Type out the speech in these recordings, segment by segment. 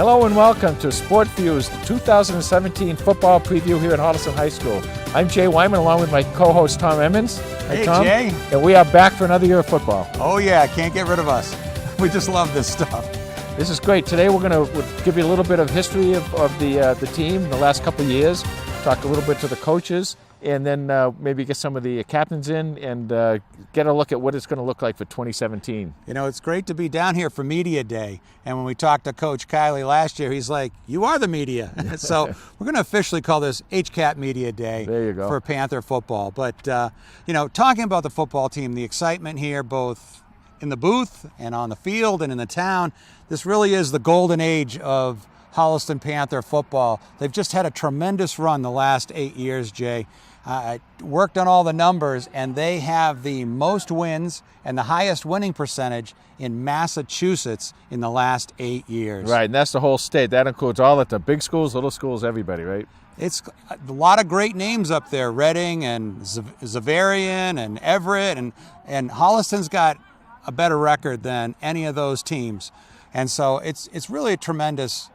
Hello and welcome to SporTView's 2017 football preview here at Holliston High School. I'm Jay Wyman along with my co-host Tom Emmons. Hey Tom, Jay. and we are back for another year of football. Oh yeah, can't get rid of us. We just love this stuff. This is great. Today we're going to give you a little bit of history of the team in the last couple of years, talk a little bit to the coaches, and then maybe get some of the captains in and get a look at what it's going to look like for 2017. You know, it's great to be down here for Media Day. And when we talked to Coach Kiley last year, he's like, you are the media. So we're going to officially call this HCAT Media Day. There you go. For Panther football. But, you know, talking about the football team, the excitement here, both in the booth and on the field and in the town, this really is the golden age of Holliston Panther football. They've just had a tremendous run the last 8 years, Jay. I worked on all the numbers, and they have the most wins and the highest winning percentage in Massachusetts in the last 8 years. Right, and that's the whole state. That includes all at the big schools, little schools, everybody, right? It's a lot of great names up there, Reading and Zavarian and Everett, and Holliston's got a better record than any of those teams. And so it's really a tremendous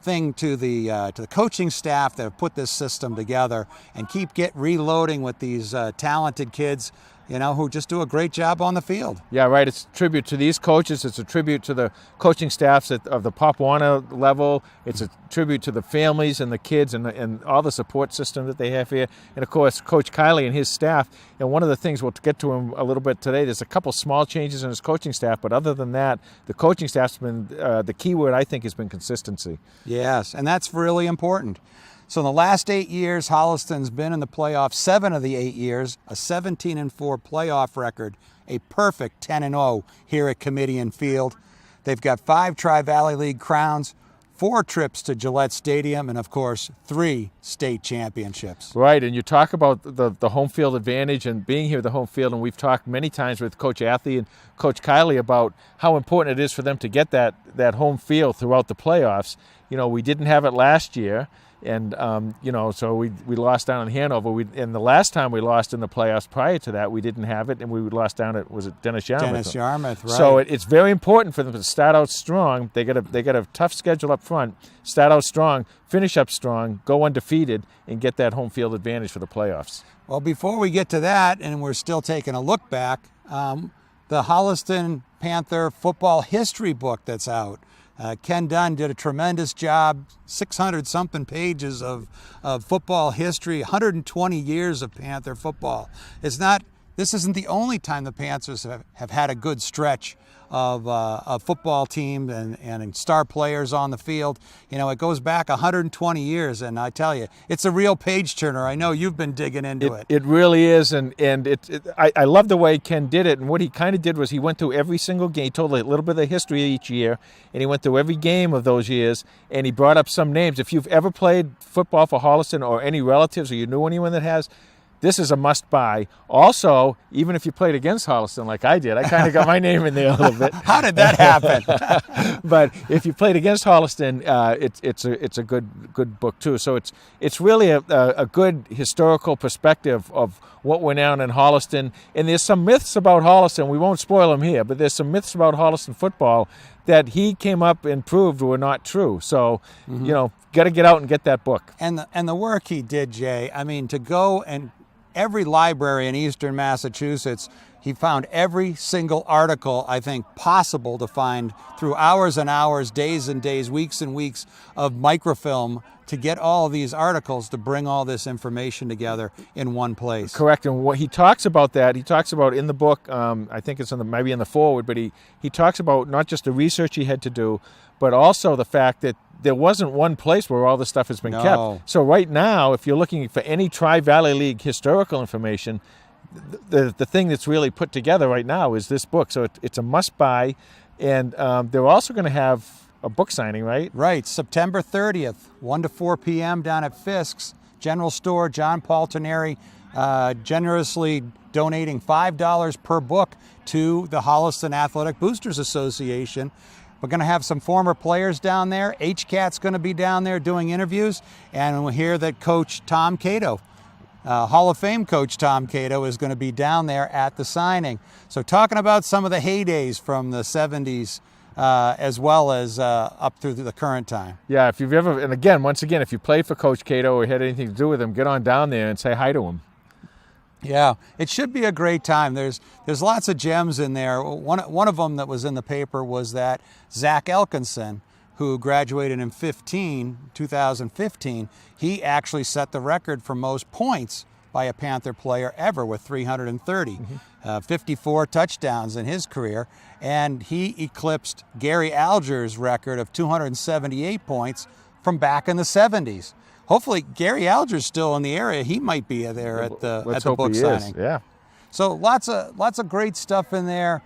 thing to the coaching staff that have put this system together and keep reloading with these talented kids, you know, who just do a great job on the field. Yeah, right. It's a tribute to these coaches. It's a tribute to the coaching staffs of the Pop Warner level. It's a tribute to the families and the kids and all the support system that they have here. And, of course, Coach Kiley and his staff. And one of the things, we'll get to him a little bit today, there's a couple small changes in his coaching staff. But other than that, the coaching staff's been, the key word, I think, has been consistency. Yes, and that's really important. So in the last 8 years, Holliston's been in the playoffs 7 of the 8 years, a 17-4 playoff record, a perfect 10-0 here at Comedian Field. They've got 5 Tri-Valley League crowns, 4 trips to Gillette Stadium, and of course, 3 state championships. Right, and you talk about the home field advantage and being here at the home field, and we've talked many times with Coach Athley and Coach Kiley about how important it is for them to get that home field throughout the playoffs. You know, we didn't have it last year. And, you know, so we lost down in Hanover. And the last time we lost in the playoffs prior to that, we didn't have it, and we lost down at, was it Dennis Yarmouth? Dennis Yarmouth, right. So it's very important for them to start out strong. They got a tough schedule up front. Start out strong, finish up strong, go undefeated, and get that home field advantage for the playoffs. Well, before we get to that, and we're still taking a look back, the Holliston Panther football history book that's out. Ken Dunn did a tremendous job, 600-something pages of football history, 120 years of Panther football. This isn't the only time the Panthers have had a good stretch of a football team and star players on the field. You know, it goes back 120 years, and I tell you, it's a real page-turner. I know you've been digging into it. It really is, and I love the way Ken did it, and what he kind of did was he went through every single game, told a little bit of the history each year, and he went through every game of those years, and he brought up some names. If you've ever played football for Holliston or any relatives or you knew anyone that has, this is a must-buy. Also, even if you played against Holliston like I did, I kind of got my name in there a little bit. How did that happen? But if you played against Holliston, it's a good book too. So it's really a good historical perspective of what went on in Holliston. And there's some myths about Holliston. We won't spoil them here, but there's some myths about Holliston football that he came up and proved were not true. So, you know, got to get out and get that book. And the work he did, Jay, I mean, to go and every library in eastern Massachusetts, he found every single article, I think, possible to find through hours and hours, days and days, weeks and weeks of microfilm to get all these articles to bring all this information together in one place. Correct, and what he talks about that, he talks about in the book, I think it's maybe in the foreword, but he talks about not just the research he had to do, but also the fact that there wasn't one place where all this stuff has been kept. So right now, if you're looking for any Tri-Valley League historical information, the thing that's really put together right now is this book. So it's a must-buy, and they're also going to have a book signing, right? Right, September 30th, 1 to 4 p.m. down at Fisk's General Store. John Paul Terneri generously donating $5 per book to the Holliston Athletic Boosters Association. We're going to have some former players down there. HCAT's going to be down there doing interviews, and we'll hear that Coach Tom Cato, Hall of Fame coach Tom Cato, is going to be down there at the signing. So talking about some of the heydays from the 70s as well as up through the current time. Yeah, if you've ever, and again, once again, if you played for Coach Cato or had anything to do with him, get on down there and say hi to him. Yeah, it should be a great time. There's lots of gems in there. One of them that was in the paper was that Zach Elkinson, who graduated in 2015, he actually set the record for most points by a Panther player ever with 330, 54 touchdowns in his career, and he eclipsed Gary Alger's record of 278 points from back in the 70s. Hopefully, Gary Alger's still in the area. He might be there at the book signing. Yeah. So lots of great stuff in there.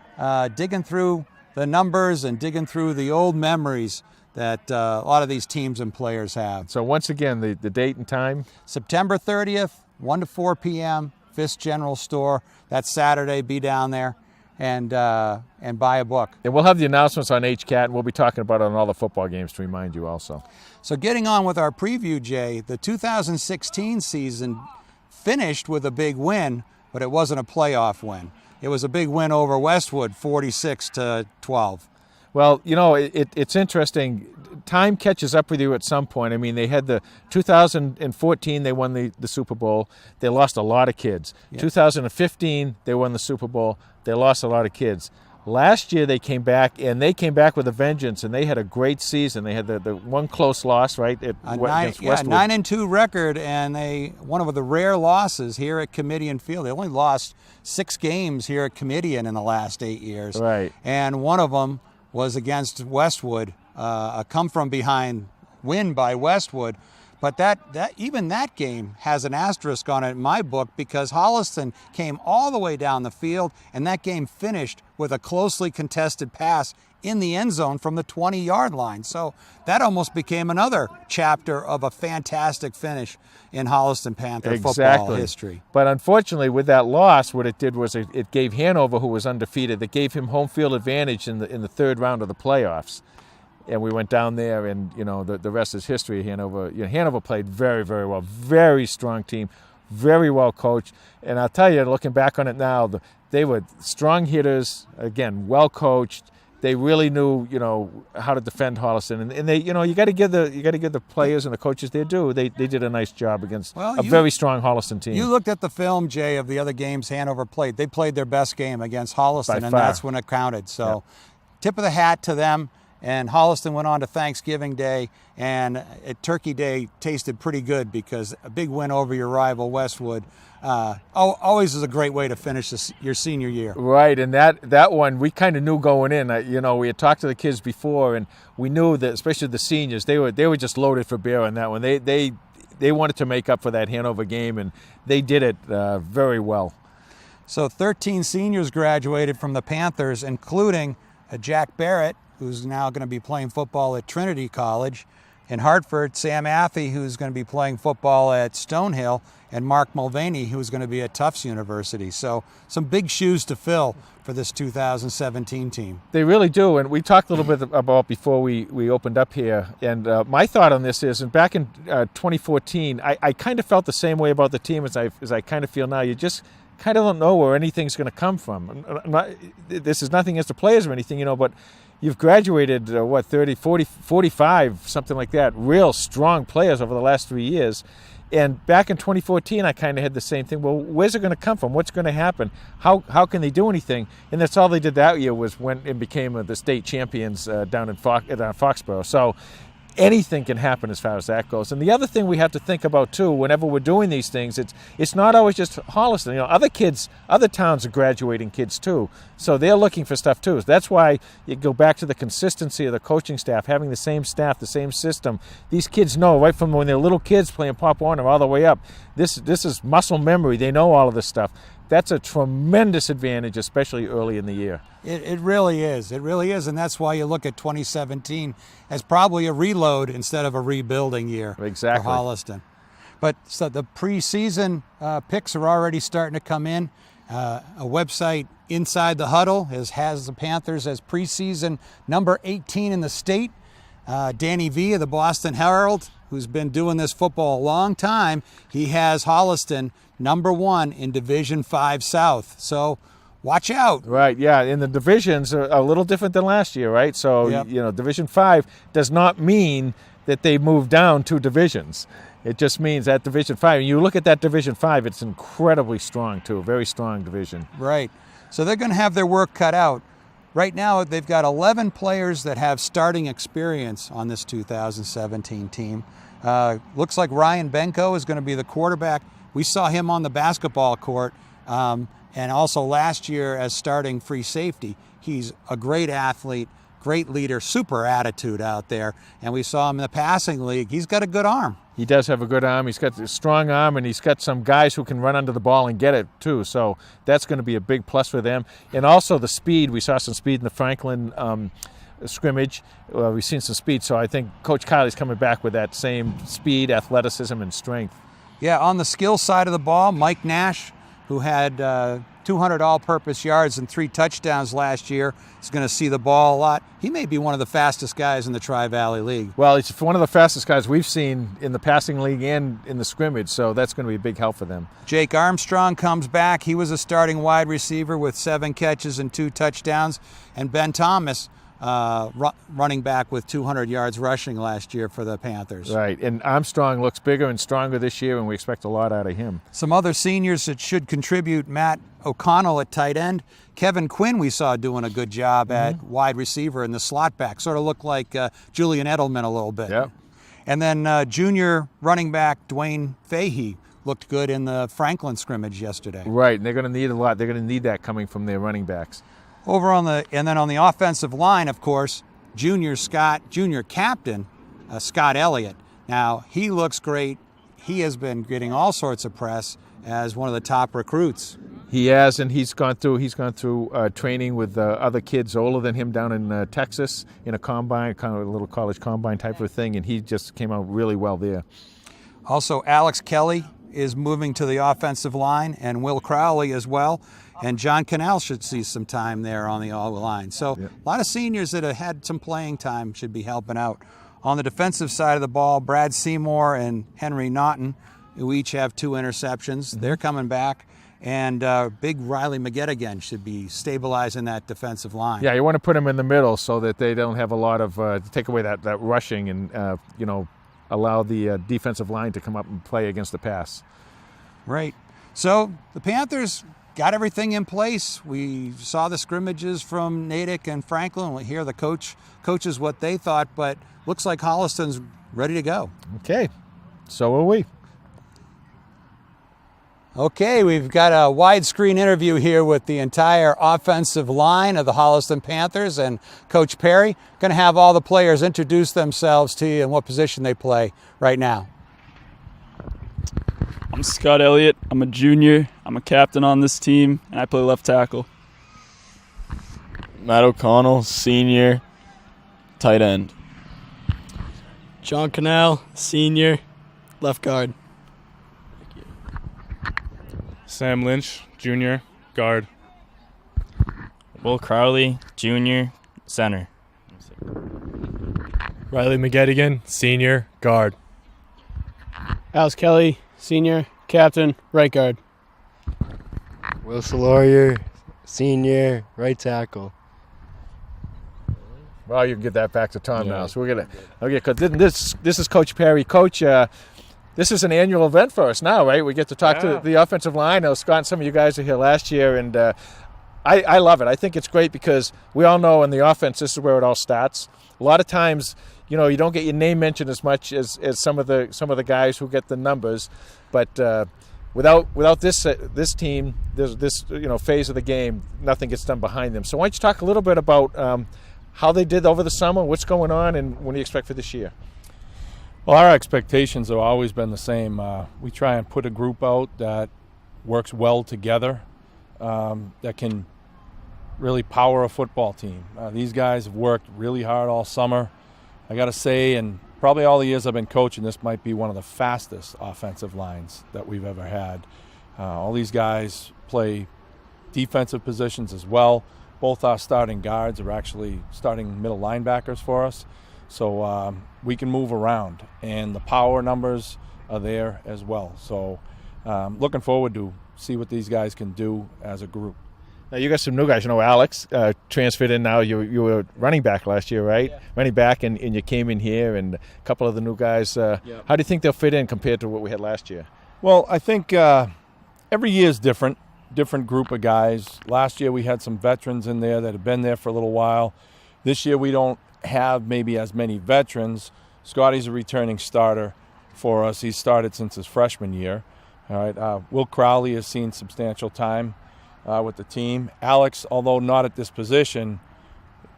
Digging through the numbers and digging through the old memories that a lot of these teams and players have. So once again, the date and time? September 30th, 1 to 4 p.m., Fisk General Store. That's Saturday. Be down there and buy a book. And we'll have the announcements on HCAT, and we'll be talking about it on all the football games to remind you also. So getting on with our preview, Jay, the 2016 season finished with a big win, but it wasn't a playoff win. It was a big win over Westwood, 46-12. Well, you know, it's interesting. Time catches up with you at some point. I mean, they had the 2014, they won the Super Bowl. They lost a lot of kids. Yep. 2015, they won the Super Bowl. They lost a lot of kids. Last year, they came back with a vengeance, and they had a great season. They had the one close loss, right, against Westwood. 9-2 record, and one of the rare losses here at Comedian Field. They only lost 6 games here at Comedian in the last 8 years. Right. And one of them was against Westwood, a come-from-behind win by Westwood. But even that game has an asterisk on it in my book because Holliston came all the way down the field, and that game finished with a closely contested pass in the end zone from the 20-yard line. So that almost became another chapter of a fantastic finish in Holliston Panther football history. But unfortunately, with that loss, what it did was it gave Hanover, who was undefeated, it gave him home field advantage in the third round of the playoffs. And we went down there, and the rest is history. Hanover, Hanover played very, very well, very strong team, very well coached. And I'll tell you, looking back on it now, they were strong hitters, again, well coached. They really knew, how to defend Holliston, and they, you got to give the players and the coaches their due. They did a nice job against a very strong Holliston team. You looked at the film, Jay, of the other games Hanover played. They played their best game against Holliston, and that's when it counted. So, tip of the hat to them. And Holliston went on to Thanksgiving Day, and Turkey Day tasted pretty good because a big win over your rival Westwood always is a great way to finish your senior year. Right, and that one we kind of knew going in. We had talked to the kids before, and we knew that, especially the seniors, they were just loaded for bear on that one. They wanted to make up for that Hanover game, and they did it very well. So 13 seniors graduated from the Panthers, including Jack Barrett, who's now going to be playing football at Trinity College. In Hartford, Sam Affey, who's going to be playing football at Stonehill, and Mark Mulvaney, who's going to be at Tufts University. So some big shoes to fill for this 2017 team. They really do, and we talked a little bit about before we opened up here, and my thought on this is, and back in 2014, I kind of felt the same way about the team as I kind of feel now. You just kind of don't know where anything's going to come from. This is nothing against the players or anything, but you've graduated, 30, 40, 45, something like that, real strong players over the last 3 years. And back in 2014, I kind of had the same thing. Well, where's it going to come from? What's going to happen? How can they do anything? And that's all they did that year was when it became the state champions down in Foxborough. So anything can happen as far as that goes. And the other thing we have to think about too, whenever we're doing these things, it's not always just Holliston. Other towns are graduating kids too, so they're looking for stuff too. That's why you go back to the consistency of the coaching staff, having the same staff, the same system. These kids know right from when they're little kids playing Pop Warner all the way up. This is muscle memory. They know all of this stuff. That's a tremendous advantage, especially early in the year. It really is. It really is, and that's why you look at 2017 as probably a reload instead of a rebuilding year for Holliston. But so the preseason picks are already starting to come in. A website, Inside the Huddle, has the Panthers as preseason number 18 in the state. Danny V of the Boston Herald, who's been doing this football a long time, he has Holliston number 1 in Division 5 South. So watch out. Right, yeah, and the divisions are a little different than last year, right? So, Yep. Division 5 does not mean that they move down 2 divisions. It just means that Division 5, and you look at that Division 5, it's incredibly strong, too, a very strong division. Right. So they're going to have their work cut out. Right now, they've got 11 players that have starting experience on this 2017 team. Looks like Ryan Benko is going to be the quarterback. We saw him on the basketball court, and also last year as starting free safety. He's a great athlete, great leader, super attitude out there. And we saw him in the passing league. He's got a good arm. He does have a good arm. He's got a strong arm, and he's got some guys who can run under the ball and get it, too. So that's going to be a big plus for them. And also the speed. We saw some speed in the Franklin scrimmage. We've seen some speed. So I think Coach Kiley's coming back with that same speed, athleticism, and strength. Yeah, on the skill side of the ball, Mike Nash, who had 200 all-purpose yards and 3 touchdowns last year, is going to see the ball a lot. He may be one of the fastest guys in the Tri-Valley League. Well, he's one of the fastest guys we've seen in the passing league and in the scrimmage, so that's going to be a big help for them. Jake Armstrong comes back. He was a starting wide receiver with 7 catches and 2 touchdowns. And Ben Thomas, running back with 200 yards rushing last year for the Panthers. Right, and Armstrong looks bigger and stronger this year, and we expect a lot out of him. Some other seniors that should contribute: Matt O'Connell at tight end. Kevin Quinn we saw doing a good job at wide receiver in the slot back. Sort of looked like Julian Edelman a little bit. Yep. And then junior running back Dwayne Fahey looked good in the Franklin scrimmage yesterday. Right, and they're going to need a lot. They're going to need that coming from their running backs. And then on the offensive line, of course, junior captain, Scott Elliot. Now, he looks great. He has been getting all sorts of press as one of the top recruits. He has, and he's gone through training with other kids older than him down in Texas in a combine, kind of a little college combine type of thing, and he just came out really well there. Also, Alex Kelly is moving to the offensive line, and Will Crowley as well. And John Canal should see some time there on the line. So a lot of seniors that have had some playing time should be helping out. On the defensive side of the ball, Brad Seymour and Henry Naughton, who each have 2 interceptions. They're coming back. And big Riley Magette should be stabilizing that defensive line. Yeah, you want to put them in the middle so that they don't have a lot of take away that rushing and allow the defensive line to come up and play against the pass. Right. So the Panthers got everything in place. We saw the scrimmages from Natick and Franklin. We'll hear the coaches what they thought, but looks like Holliston's ready to go. Okay, so are we. Okay, we've got a widescreen interview here with the entire offensive line of the Holliston Panthers and Coach Perry. Going to have all the players introduce themselves to you and what position they play right now. I'm Scott Elliot. I'm a junior. I'm a captain on this team, and I play left tackle. Matt O'Connell, senior, tight end. John Canal, senior, left guard. Sam Lynch, junior, guard. Will Crowley, junior, center. Riley Magette, senior, guard. Alex Kelly, senior, captain, right guard. Will Solaria, senior, right tackle. Well, you can get that back to Tom now. So we're because this is Coach Perry. Coach, this is an annual event for us now, right? We get to talk to the offensive line. Scott and some of you guys were here last year, and I love it. I think it's great because we all know in the offense this is where it all starts. A lot of times, you don't get your name mentioned as much as some of the guys who get the numbers, but without this team, this phase of the game, nothing gets done behind them. So why don't you talk a little bit about how they did over the summer, what's going on, and what do you expect for this year? Well, our expectations have always been the same. We try and put a group out that works well together, that can really power a football team. These guys have worked really hard all summer. I got to say, and probably all the years I've been coaching, this might be one of the fastest offensive lines that we've ever had. All these guys play defensive positions as well. Both our starting guards are actually starting middle linebackers for us. So we can move around, and the power numbers are there as well. So looking forward to see what these guys can do as a group. Now you got some new guys. You know, Alex transferred in now. You were running back last year, right? Yeah. Running back, and you came in here, and a couple of the new guys. How do you think they'll fit in compared to what we had last year? Well, I think every year is different group of guys. Last year we had some veterans in there that have been there for a little while. This year we don't have maybe as many veterans. Scotty's a returning starter for us. He's started since his freshman year. All right. Will Crowley has seen substantial time with the team. Alex, although not at this position,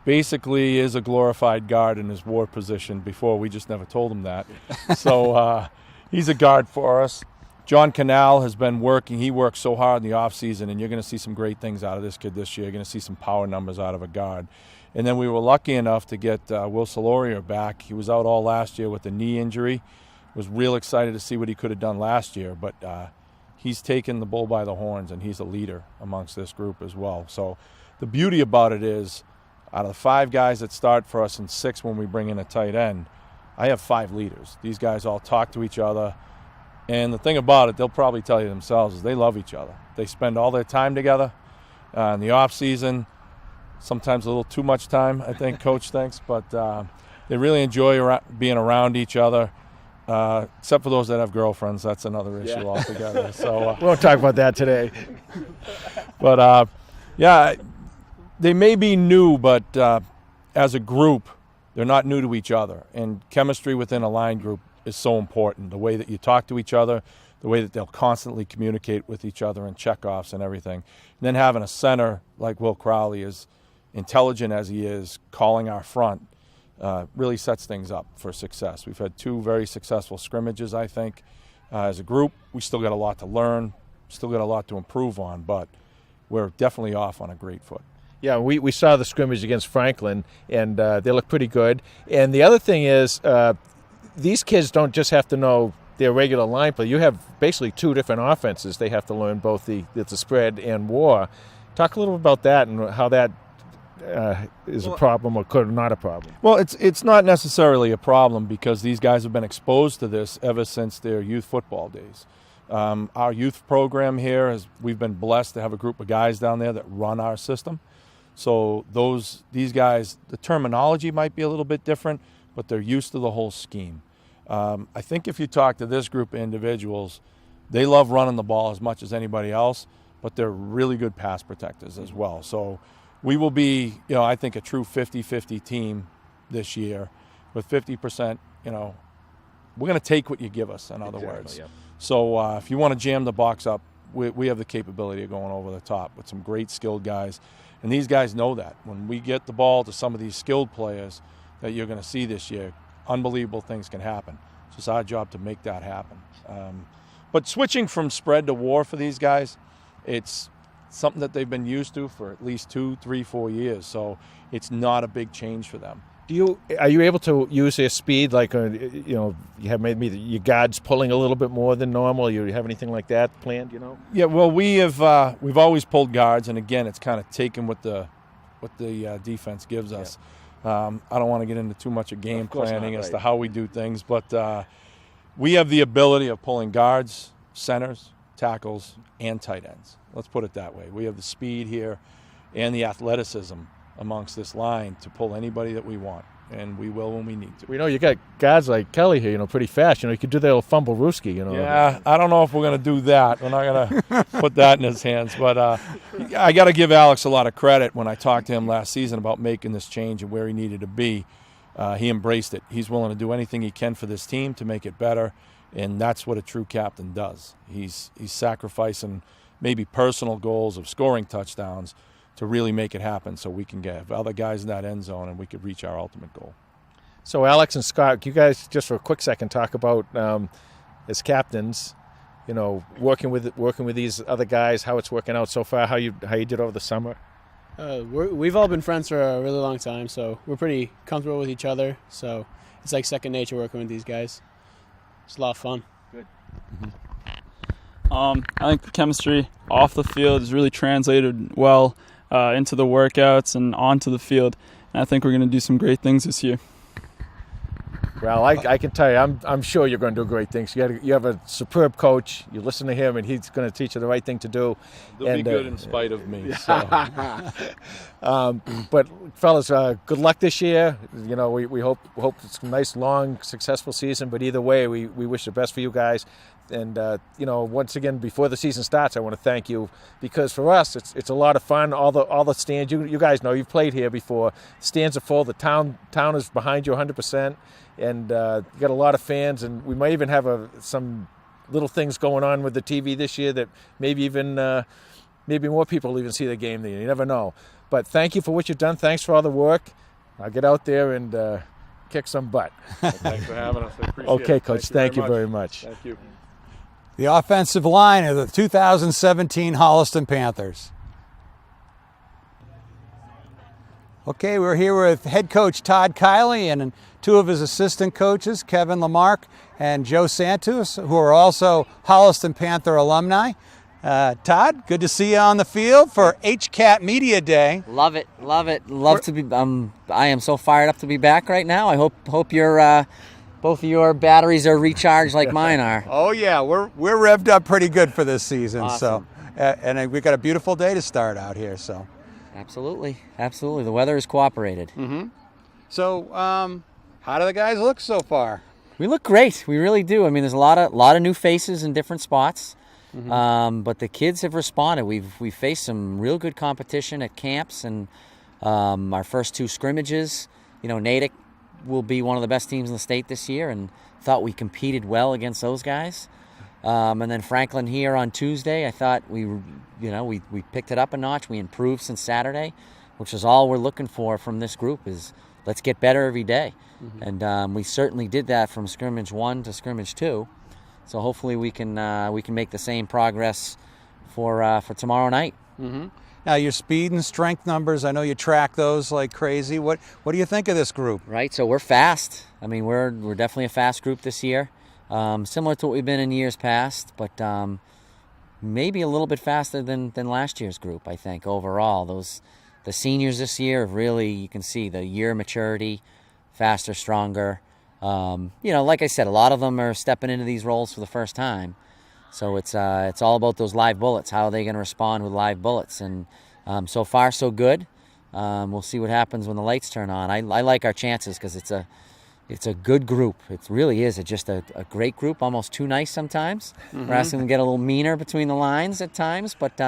basically is a glorified guard in his war position before. We just never told him that. So he's a guard for us. John Canal has been working. He works so hard in the offseason, and you're going to see some great things out of this kid this year. You're going to see some power numbers out of a guard. And then we were lucky enough to get Will Soloria back. He was out all last year with a knee injury. Was real excited to see what he could have done last year, but he's taken the bull by the horns, and he's a leader amongst this group as well. So the beauty about it is, out of the 5 guys that start for us and 6 when we bring in a tight end, I have 5 leaders. These guys all talk to each other. And the thing about it, they'll probably tell you themselves, is they love each other. They spend all their time together in the off season, sometimes a little too much time, I think Coach thinks, but they really enjoy being around each other, except for those that have girlfriends. That's another issue altogether. So We won't talk about that today. But, they may be new, but as a group, they're not new to each other. And chemistry within a line group is so important. The way that you talk to each other, the way that they'll constantly communicate with each other and check-offs and everything. And then having a center like Will Crowley, as intelligent as he is, calling our front, really sets things up for success. We've had 2 very successful scrimmages, I think. As a group, we still got a lot to learn, still got a lot to improve on, but we're definitely off on a great foot. Yeah, we saw the scrimmage against Franklin, and they look pretty good. And the other thing is, these kids don't just have to know their regular line play. You have basically 2 different offenses. They have to learn both the spread and war. Talk a little bit about that and how that is a problem or could not a problem. Well, it's not necessarily a problem because these guys have been exposed to this ever since their youth football days. Our youth program here, we've been blessed to have a group of guys down there that run our system. So these guys, the terminology might be a little bit different, but they're used to the whole scheme. I think if you talk to this group of individuals, they love running the ball as much as anybody else, but they're really good pass protectors as well. So we will be, I think a true 50-50 team this year with 50%, we're going to take what you give us, in other words. Yeah. So if you want to jam the box up, we have the capability of going over the top with some great skilled guys. And these guys know that. When we get the ball to some of these skilled players that you're going to see this year, unbelievable things can happen. It's just our job to make that happen. But switching from spread to war for these guys, it's something that they've been used to for at least 2, 3, 4 years. So it's not a big change for them. Are you able to use their speed, like you have maybe your guards pulling a little bit more than normal? You have anything like that planned? Yeah, well, we've always pulled guards, and again, it's kind of taken what the defense gives us. I don't want to get into too much of game planning as to how we do things, but we have the ability of pulling guards, centers, tackles, and tight ends. Let's put it that way. We have the speed here and the athleticism amongst this line to pull anybody that we want, and we will when we need to. We know you got guys like Kelly here, pretty fast. You could do that little fumble rooski, Yeah, I don't know if we're going to do that. We're not going to put that in his hands. But I got to give Alex a lot of credit. When I talked to him last season about making this change and where he needed to be, he embraced it. He's willing to do anything he can for this team to make it better, and that's what a true captain does. He's sacrificing maybe personal goals of scoring touchdowns to really make it happen so we can get other guys in that end zone and we could reach our ultimate goal. So Alex and Scott, you guys just for a quick second talk about as captains, working with these other guys, how it's working out so far, how you did over the summer. We've all been friends for a really long time, so we're pretty comfortable with each other. So it's like second nature working with these guys. It's a lot of fun. Good. I think the chemistry off the field is really translated well into the workouts and onto the field. And I think we're going to do some great things this year. Well, I can tell you, I'm sure you're going to do great things. You have a superb coach. You listen to him, and he's going to teach you the right thing to do. They'll be good in spite of me. So. But fellas, good luck this year. You know, we hope it's a nice, long, successful season. But either way, we wish the best for you guys. And you know, once again, before the season starts, I want to thank you, because for us, it's a lot of fun. All the stands, you guys know, you've played here before. Stands are full. The town is behind you 100%, and you got a lot of fans. And we might even have some little things going on with the TV this year that maybe more people will even see the game than you. You never know. But thank you for what you've done. Thanks for all the work. I'll get out there and kick some butt. Thanks for having us. I appreciate it. Okay, Coach. Thank you very much. Thank you. The offensive line of the 2017 Holliston Panthers. Okay, we're here with head coach Todd Kiley and two of his assistant coaches, Kevin Lamarck and Joe Santos, who are also Holliston Panther alumni. Todd, good to see you on the field for HCAT Media Day. Love it. Love to be. I am so fired up to be back right now. I hope your both of your batteries are recharged like mine are. Oh yeah, we're revved up pretty good for this season. Awesome. So, and we've got a beautiful day to start out here. So, absolutely. The weather has cooperated. Mm-hmm. So, how do the guys look so far? We look great. We really do. I mean, there's a lot of new faces in different spots. Mm-hmm. But the kids have responded. We've faced some real good competition at camps, and our first two scrimmages. You know, Natick will be one of the best teams in the state this year, and thought we competed well against those guys. And then Franklin here on Tuesday, I thought we picked it up a notch. We improved since Saturday, which is all we're looking for from this group, is let's get better every day. Mm-hmm. And we certainly did that from scrimmage 1 to scrimmage 2. So hopefully we can make the same progress for tomorrow night. Mm-hmm. Now your speed and strength numbers, I know you track those like crazy. What do you think of this group? Right, so we're fast. I mean, we're definitely a fast group this year, similar to what we've been in years past, but maybe a little bit faster than last year's group. I think overall, the seniors this year have really, you can see the year maturity, faster, stronger. Like I said, a lot of them are stepping into these roles for the first time. So it's all about those live bullets. How are they going to respond with live bullets? And so far, so good. We'll see what happens when the lights turn on. I like our chances because it's a good group. It really is. It's just a great group, almost too nice sometimes. Mm-hmm. We're asking them to get a little meaner between the lines at times. But,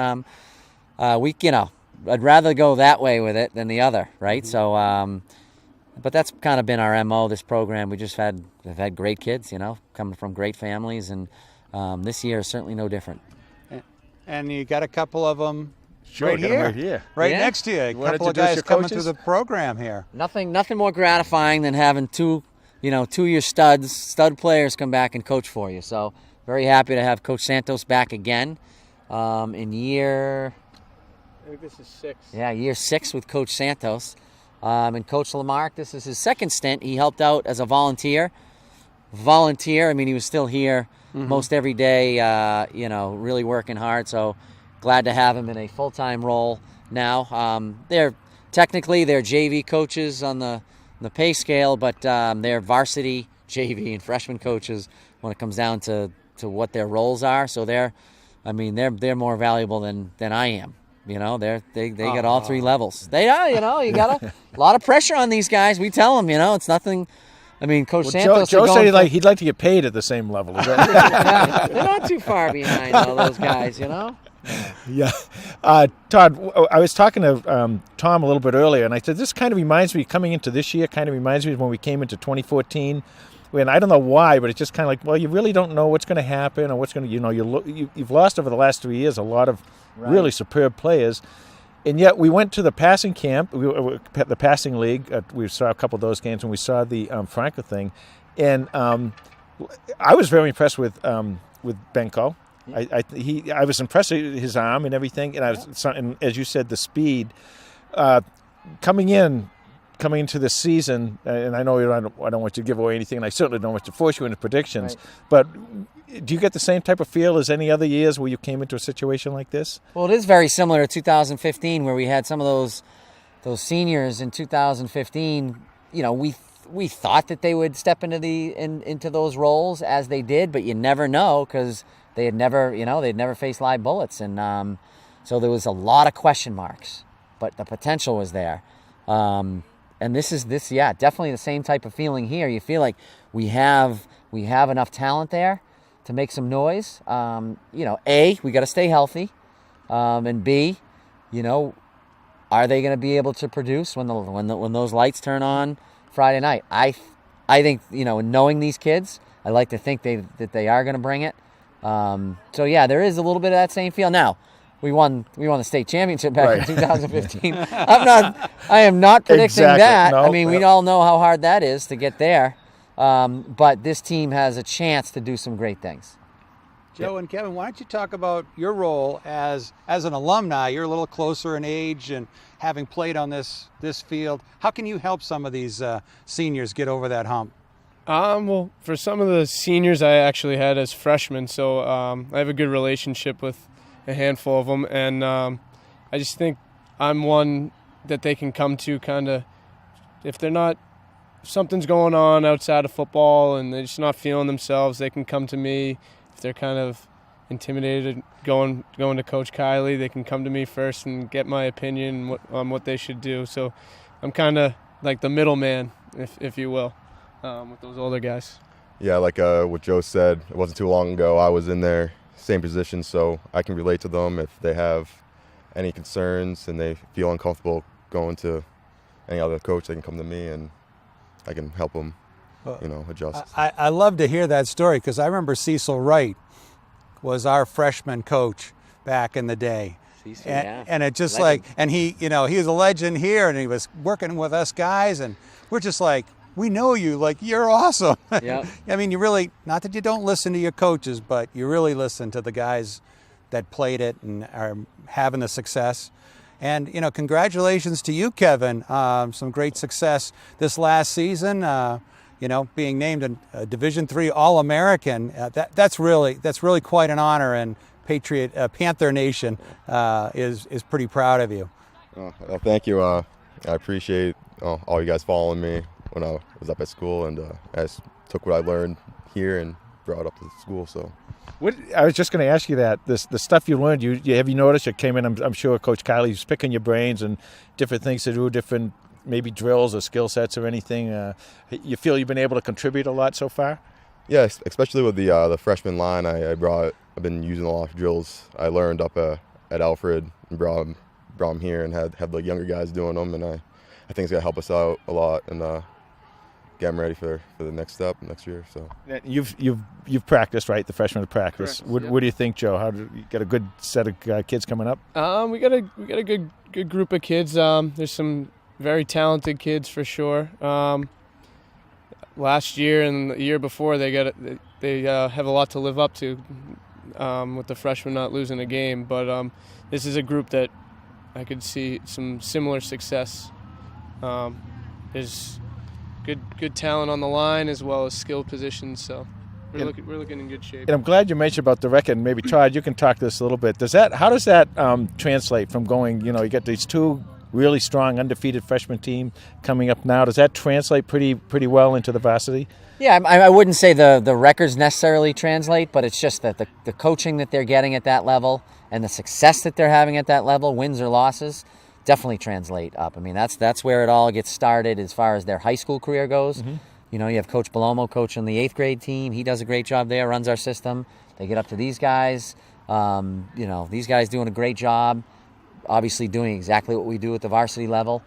I'd rather go that way with it than the other, right? Mm-hmm. So, but that's kind of been our MO, this program. We've had great kids, coming from great families, and this year is certainly no different. And you got a couple of them right here, right next to you. A couple of guys coming through the program here. Nothing more gratifying than having two-year stud players come back and coach for you. So very happy to have Coach Santos back again in year. I think this is 6. Yeah, year 6 with Coach Santos. And Coach Lamarck, this is his second stint. He helped out as a volunteer. I mean, he was still here most every day, really working hard. So glad to have him in a full-time role now. They're JV coaches on the pay scale, but they're varsity JV and freshman coaches when it comes down to what their roles are. So they're more valuable than I am. They got all 3 levels. They are, you got a lot of pressure on these guys. We tell them, it's nothing. I mean, Coach Santos. Joe said he'd like to get paid at the same level. Yeah, they're not too far behind all those guys, Yeah. Todd, I was talking to Tom a little bit earlier, and I said, this kind of reminds me, coming into this year, kind of reminds me of when we came into 2014. And I don't know why, but it's just kind of like, well, you really don't know what's going to happen or what's going to, you've lost over the last 3 years a lot of really superb players. And yet we went to the passing camp, the passing league. We saw a couple of those games, and we saw the Franco thing. And I was very impressed with Benko. I was impressed with his arm and everything. And as you said, the speed coming into this season, and I know I don't want you to give away anything, and I certainly don't want to force you into predictions, but do you get the same type of feel as any other years where you came into a situation like this? Well, it is very similar to 2015, where we had some of those seniors in 2015. We we thought that they would step into those roles as they did, but you never know because they'd never faced live bullets, and so there was a lot of question marks, but the potential was there. And this is definitely the same type of feeling here. You feel like we have enough talent there to make some noise. A, we got to stay healthy, and B, are they going to be able to produce when those lights turn on Friday night? I think knowing these kids, I like to think that they are going to bring it. So yeah, there is a little bit of that same feel. Now, we won the state championship back in 2015. I am not predicting that. No, I mean, we all know how hard that is to get there. But this team has a chance to do some great things. Joe and Kevin, why don't you talk about your role as an alumni? You're a little closer in age, and having played on this field, how can you help some of these seniors get over that hump? Well, for some of the seniors I actually had as freshmen, so I have a good relationship with a handful of them, and I just think I'm one that they can come to kind of if something's going on outside of football and they're just not feeling themselves, they can come to me. If they're kind of intimidated going to Coach Kiley, they can come to me first and get my opinion on what they should do. So I'm kind of like the middleman, if you will, with those older guys. Yeah, like what Joe said, it wasn't too long ago I was in their same position, so I can relate to them if they have any concerns and they feel uncomfortable going to any other coach. They can come to me and I can help them, adjust. I love to hear that story because I remember Cecil Wright was our freshman coach back in the day. Cecil, and it just legend. and he was a legend here, and he was working with us guys, and we're just like, we know you, like, you're awesome. Yeah. I mean, you really, not that you don't listen to your coaches, but you really listen to the guys that played it and are having the success. And, congratulations to you, Kevin. Some great success this last season, being named a Division III All-American. That's really quite an honor, and Panther Nation is pretty proud of you. Well, thank you. I appreciate all you guys following me when I was up at school, and I just took what I learned here and brought it up to the school. So, I was just going to ask you that the stuff you learned. Have you noticed? You came in. I'm sure Coach Kiley's picking your brains and different things to do, different maybe drills or skill sets or anything. You feel you've been able to contribute a lot so far? yes, especially with the freshman line, I've been using a lot of drills I learned up at Alfred and brought them here and had the younger guys doing them, and I think it's going to help us out a lot and get them ready for the next step next year. So you've practiced, right? The freshmen have practiced. Correct, What do you think, Joe? How do you get a good set of kids coming up? We got a good group of kids. There's some very talented kids for sure. Last year and the year before, they have a lot to live up to with the freshmen not losing a game. But this is a group that I could see some similar success. There's good talent on the line as well as skilled positions, so we're looking in good shape. And I'm glad you mentioned about the record. Maybe Todd, you can talk this a little bit. How does that translate from going? You get these two really strong undefeated freshman team coming up now. Does that translate pretty well into the varsity? Yeah, I wouldn't say the records necessarily translate, but it's just that the coaching that they're getting at that level and the success that they're having at that level, wins or losses, definitely translate up. I mean, that's where it all gets started as far as their high school career goes. Mm-hmm. You have Coach Belomo coaching the 8th grade team. He does a great job there, runs our system. They get up to these guys. These guys doing a great job, obviously doing exactly what we do at the varsity level.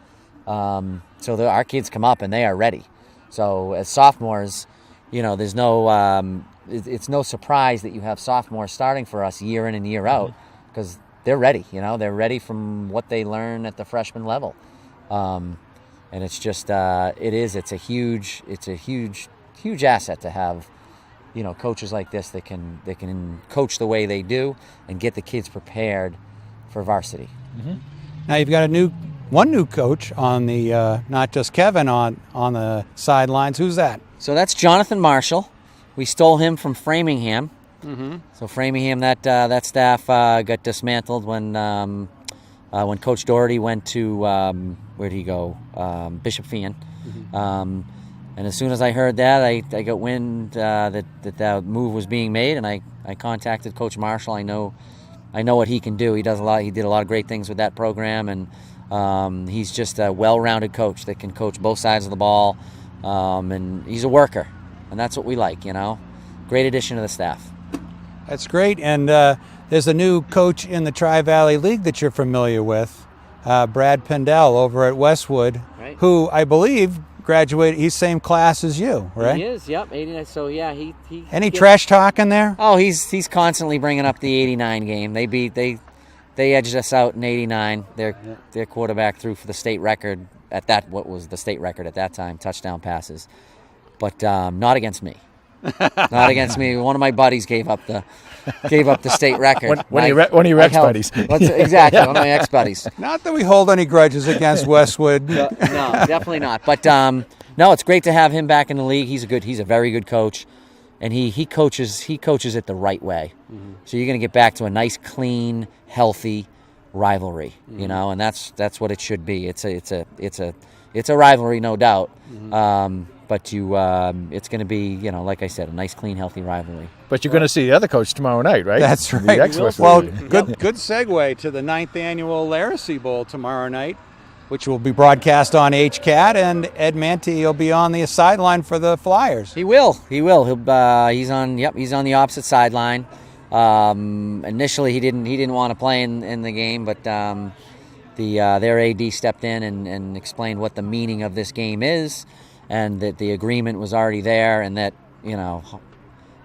So our kids come up and they are ready. So as sophomores, there's no it's no surprise that you have sophomores starting for us year in and year out, because they're ready. They're ready from what they learn at the freshman level. And it's just it's a huge asset to have coaches like this that can coach the way they do and get the kids prepared for varsity. Mm-hmm. Now you've got one new coach on the not just Kevin on the sidelines. Who's that? So that's Jonathan Marshall. We stole him from Framingham. Mm-hmm. So Framingham, that staff got dismantled when Coach Doherty went to where'd he go? Bishop Feion. Mm-hmm. And as soon as I heard that, I got wind that move was being made, and I contacted Coach Marshall. I know what he can do. He does a lot. He did a lot of great things with that program, and he's just a well-rounded coach that can coach both sides of the ball, and he's a worker, and that's what we like. Great addition to the staff. That's great. And there's a new coach in the Tri-Valley League that you're familiar with, Brad Pendell over at Westwood, Right. who I believe graduated. He's same class as you, right? He is. Yep. 89. So yeah, he Any trash talking there? Oh, he's constantly bringing up the '89 game. They edged us out in '89. Their quarterback threw for the state record what was the state record at that time, touchdown passes, but not against me. Not against me. One of my buddies gave up the state record. One of your ex-buddies. Exactly, one of my ex-buddies. Not that we hold any grudges against Westwood. No, definitely not. But no, it's great to have him back in the league. He's a very good coach, and he coaches it the right way. Mm-hmm. So you're going to get back to a nice, clean, healthy rivalry, and that's what it should be. It's a rivalry, no doubt. Mm-hmm. But it's going to be, like I said, a nice, clean, healthy rivalry. But you're going to see the other coach tomorrow night, right? That's The right. ex-Westwood Well, league. good segue to the 9th annual Laracy Bowl tomorrow night, which will be broadcast on HCAT, and Ed Manti will be on the sideline for the Flyers. He will. He's on the opposite sideline. Initially, he didn't want to play in the game, but their AD stepped in and explained what the meaning of this game is, and that the agreement was already there, and that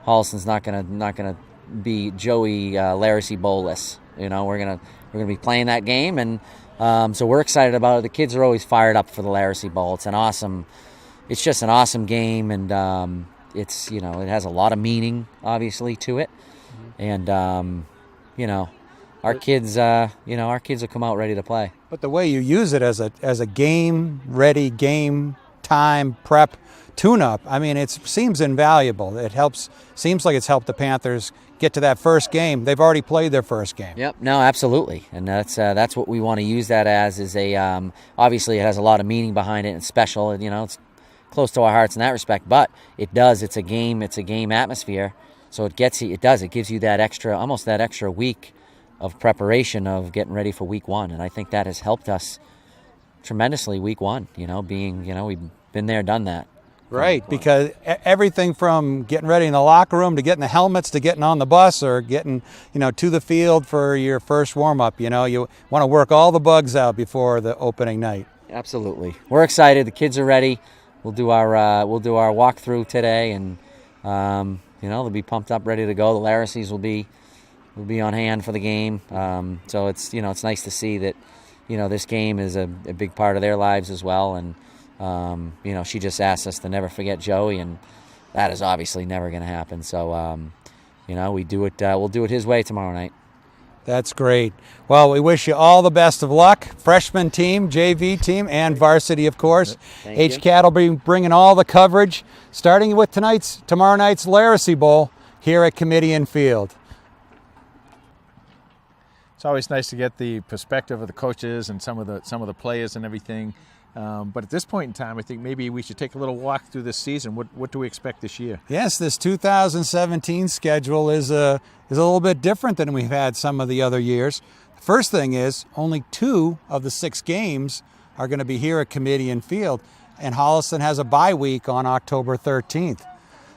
Holliston's not gonna be Joey Laracy Bowl-less. We're gonna be playing that game, and so we're excited about it. The kids are always fired up for the Laracy Bowl. It's just an awesome game, and it has a lot of meaning, obviously, to it, and our kids will come out ready to play. But the way you use it as a game-ready, game-time prep tune-up, I mean, it seems invaluable. Seems like it's helped the Panthers get to that first game. They've already played their first game. Yep, no, absolutely, and that's what we want to use that as. Is obviously it has a lot of meaning behind it and special. It's close to our hearts in that respect. But it's a game atmosphere. So it gives you that extra week of preparation of getting ready for week one, and I think that has helped us tremendously. Week one, we've been there, done that. Right, because everything from getting ready in the locker room to getting the helmets to getting on the bus or getting, to the field for your first warm-up, you want to work all the bugs out before the opening night. Absolutely. We're excited. The kids are ready. We'll do our walkthrough today, and they'll be pumped up, ready to go. The Laracys will be on hand for the game. So it's nice to see that this game is a big part of their lives as well, and she just asked us to never forget Joey, and that is obviously never going to happen. So, we do it. We'll do it his way tomorrow night. That's great. Well, we wish you all the best of luck, freshman team, JV team, and varsity, of course. HCAT will be bringing all the coverage, starting with tomorrow night's Laracy Bowl here at Comedian Field. It's always nice to get the perspective of the coaches and some of the players and everything. But at this point in time, I think maybe we should take a little walk through this season. What do we expect this year? Yes, this 2017 schedule is a little bit different than we've had some of the other years. The first thing is only 2 of the 6 games are going to be here at Comedian Field, and Holliston has a bye week on October 13th.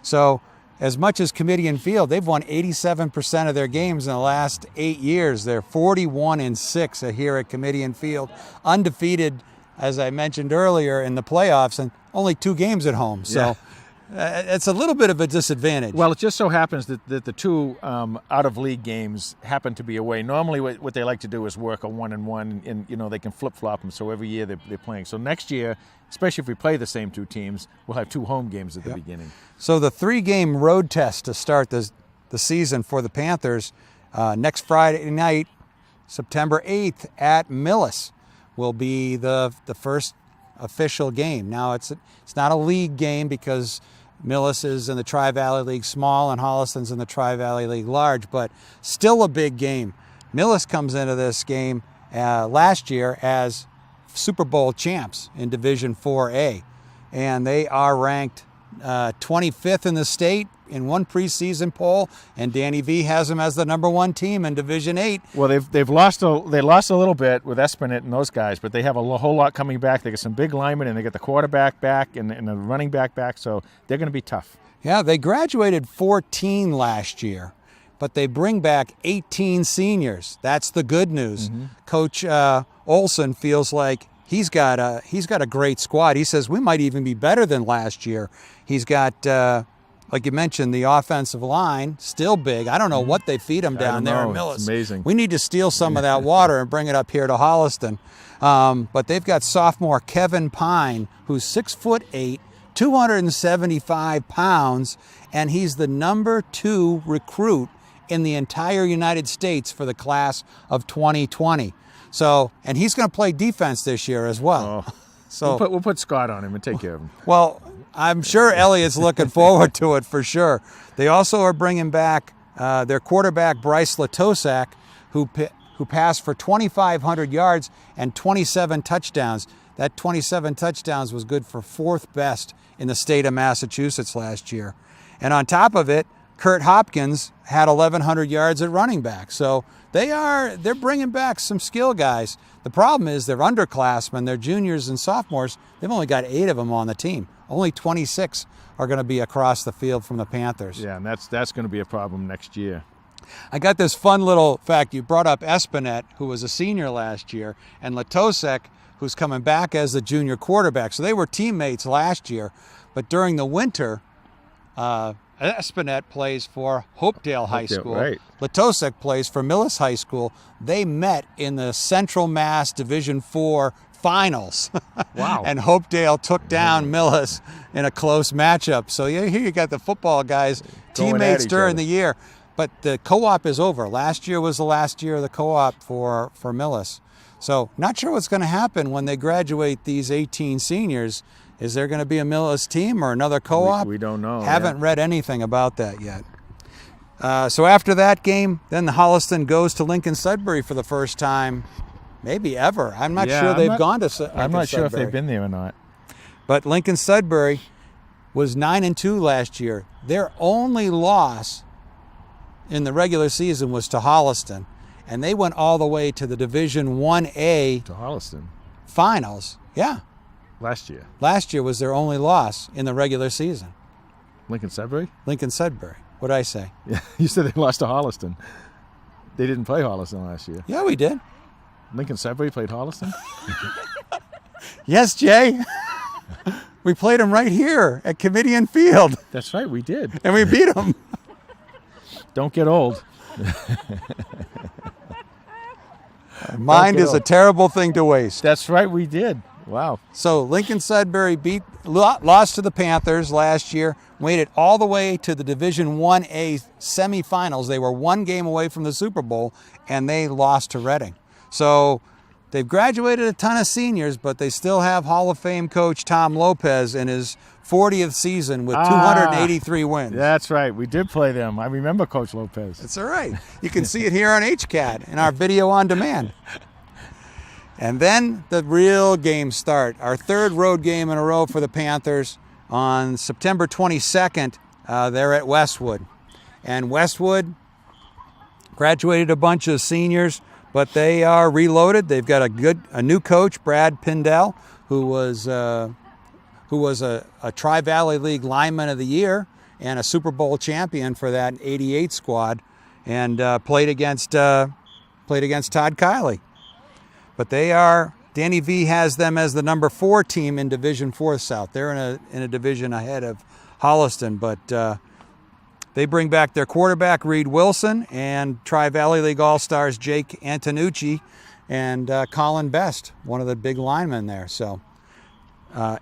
So as much as Comedian Field, they've won 87% of their games in the last 8 years. They're 41-6 here at Comedian Field, undefeated, as I mentioned earlier, in the playoffs, and only 2 games at home. So it's a little bit of a disadvantage. Well, it just so happens that the 2 out-of-league games happen to be away. Normally what they like to do is work a 1-1, and they can flip-flop them, so every year they're playing. So next year, especially if we play the same 2 teams, we'll have 2 home games at the beginning. So the 3-game road test to start the season for the Panthers next Friday night, September 8th at Millis, will be the first official game. Now, it's not a league game because Millis is in the Tri-Valley League small and Holliston's in the Tri-Valley League large, but still a big game. Millis comes into this game last year as Super Bowl champs in Division 4A. and they are ranked 25th in the state in one preseason poll, and Danny V has them as the #1 team in Division 8. Well, they lost a little bit with Espinette and those guys, but they have a whole lot coming back. They got some big linemen, and they got the quarterback back and the running back back, so they're going to be tough. Yeah, they graduated 14 last year, but they bring back 18 seniors. That's the good news. Coach Olson feels like he's got a great squad. He says we might even be better than last year. He's got, like you mentioned, the offensive line still big. I don't know what they feed them down there in Millis. It's amazing. We need to steal some of that water and bring it up here to Holliston. But they've got sophomore Kevin Pine, who's 6'8", 275 pounds, and he's the #2 recruit in the entire United States for the class of 2020. So, and he's going to play defense this year as well. Oh. So We'll put Scott on him and take care of him. well, I'm sure Elliot's looking forward to it for sure. They also are bringing back their quarterback Bryce Latosak, who passed for 2,500 yards and 27 touchdowns. That 27 touchdowns was good for 4th best in the state of Massachusetts last year. And on top of it, Kurt Hopkins had 1,100 yards at running back. So they're bringing back some skill guys. The problem is they're underclassmen, they're juniors and sophomores. They've only got 8 of them on the team. Only 26 are going to be across the field from the Panthers. Yeah, and that's going to be a problem next year. I got this fun little fact. You brought up Espinette, who was a senior last year, and Latosek, who's coming back as the junior quarterback. So they were teammates last year, but during the winter, Espinette plays for Hopedale High School. Right. Latosek plays for Millis High School. They met in the Central Mass Division 4 finals. Wow. And Hopedale took down Millis in a close matchup. So here you got the football guys, Going teammates at each during other. the year. But the co-op is over. Last year was the last year of the co-op for Millis. So not sure what's going to happen when they graduate these 18 seniors. Is there going to be a Millis team or another co-op? We don't know. Haven't read anything about that yet. So after that game, then the Holliston goes to Lincoln Sudbury for the first time, maybe ever. I'm not sure they've gone to Lincoln I'm not sure if Sudbury. they've been there or not. But Lincoln Sudbury was 9-2 last year. Their only loss in the regular season was to Holliston, and they went all the way to the Division 1A To Holliston finals. Yeah, last year. last year was their only loss in the regular season. Lincoln Sudbury? Lincoln Sudbury. What did I say? Yeah, you said they lost to Holliston. They didn't play Holliston last year. Yeah, we did. Lincoln Sudbury played Holliston? Yes, Jay. We played them right here at Comedian Field, That's right, we did. and we beat them. Don't get old. Mind is a terrible thing to waste. That's right, we did. Wow. So Lincoln Sudbury lost to the Panthers last year, made it all the way to the Division 1A semifinals. They were one game away from the Super Bowl, and they lost to Reading. So they've graduated a ton of seniors, but they still have Hall of Fame coach Tom Lopez in his 40th season with 283 wins. That's right, we did play them. I remember Coach Lopez. That's all right. You can see it here on HCAT in our video on demand. And then the real games start. Our 3rd road game in a row for the Panthers on September 22nd. They're at Westwood. And Westwood graduated a bunch of seniors, but they are reloaded. They've got a new coach, Brad Pindell, who was a Tri-Valley League Lineman of the Year and a Super Bowl champion for that 88 squad, and played against Todd Kiley. But Danny V has them as the number 4 team in Division 4 South. They're in a division ahead of Holliston, but they bring back their quarterback, Reed Wilson, and Tri-Valley League All-Stars Jake Antonucci and Colin Best, one of the big linemen there. So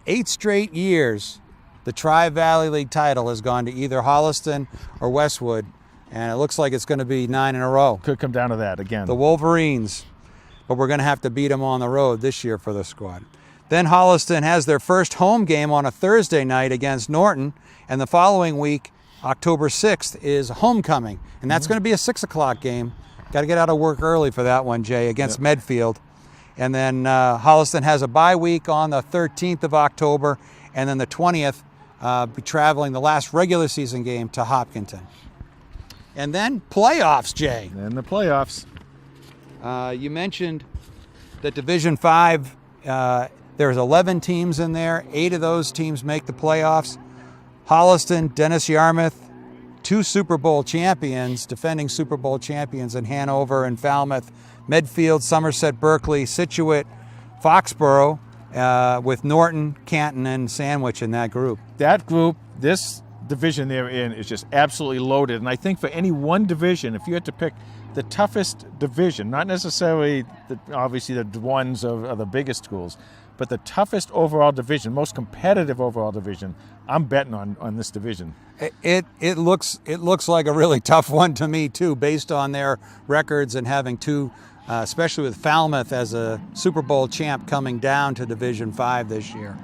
8 straight years, the Tri-Valley League title has gone to either Holliston or Westwood, and it looks like it's going to be 9 in a row. Could come down to that again. The Wolverines. But we're going to have to beat them on the road this year for the squad. Then Holliston has their first home game on a Thursday night against Norton, and the following week, October 6th, is homecoming, and that's going to be a 6 o'clock game. Got to get out of work early for that one, Jay, against Medfield. And then Holliston has a bye week on the 13th of October, and then the 20th be traveling the last regular season game to Hopkinton. And then playoffs, Jay. And the playoffs. You mentioned that Division 5, there's 11 teams in there. 8 of those teams make the playoffs. Holliston, Dennis Yarmouth, 2 Super Bowl champions, defending Super Bowl champions in Hanover and Falmouth, Medfield, Somerset, Berkeley, Scituate, Foxborough, with Norton, Canton, and Sandwich in that group. That group, this division they're in, is just absolutely loaded. And I think for any one division, if you had to pick the toughest division, not necessarily, obviously the ones are the biggest schools, but the toughest overall division, most competitive overall division, I'm betting on this division. It looks like a really tough one to me too, based on their records and having 2, especially with Falmouth as a Super Bowl champ coming down to Division 5 this year.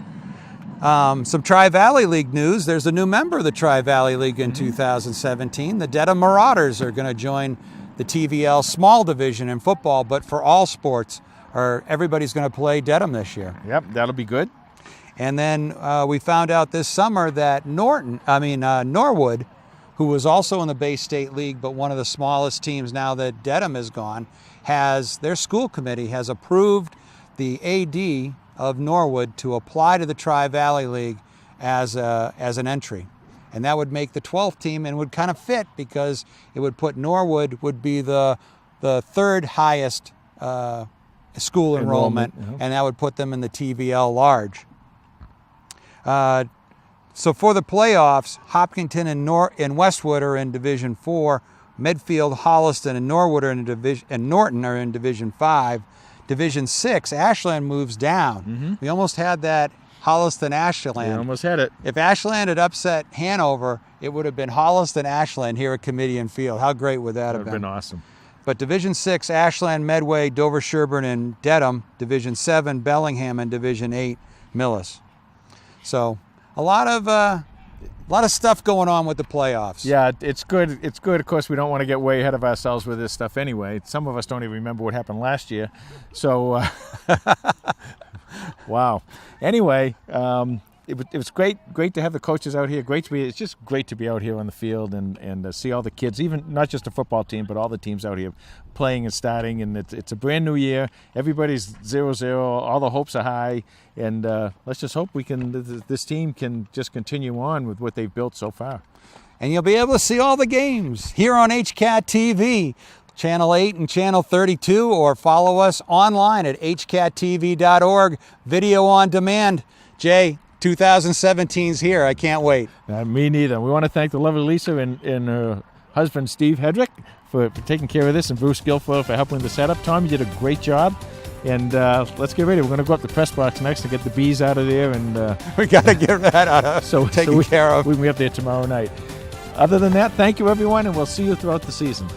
Some Tri-Valley League news. There's a new member of the Tri-Valley League in 2017. The Dedham Marauders are going to join the TVL small division in football, but for all sports, everybody's going to play Dedham this year. Yep, that'll be good. And then we found out this summer that Norwood, who was also in the Bay State League, but one of the smallest teams now that Dedham is gone, their school committee has approved the AD of Norwood to apply to the Tri-Valley League as an entry. And that would make the 12th team and would kind of fit because it would put Norwood would be the 3rd highest school enrollment, and that would put them in the TVL large. So for the playoffs, Hopkinton and Westwood are in Division 4, Medfield, Holliston, and Norwood are and Norton are in Division 5. Division 6, Ashland moves down. We almost had that Holliston-Ashland. We almost had it. If Ashland had upset Hanover, it would have been Holliston-Ashland here at Comedian Field. How great would that have been? That would have been awesome. But Division 6, Ashland, Medway, Dover, Sherburne, and Dedham. Division 7, Bellingham, and Division 8, Millis. So a lot of stuff going on with the playoffs. Yeah, it's good. It's good. Of course, we don't want to get way ahead of ourselves with this stuff anyway. Some of us don't even remember what happened last year. So, wow. Anyway, it was great to have the coaches out here. It's just great to be out here on the field and see all the kids, even not just the football team, but all the teams out here playing and starting. And it's a brand new year. Everybody's 0-0. All the hopes are high. And let's just hope this team can just continue on with what they've built so far. And you'll be able to see all the games here on HCAT TV, Channel 8 and Channel 32, or follow us online at hcattv.org, video on demand. Jay, 2017's here. I can't wait. Me neither. We want to thank the lovely Lisa and her husband, Steve Hedrick, for taking care of this, and Bruce Guilfoyle for helping with the setup. Tom, you did a great job. And let's get ready. We're going to go up to the press box next to get the bees out of there. And we got to get that out of taken care of. We can be up there tomorrow night. Other than that, thank you, everyone, and we'll see you throughout the season.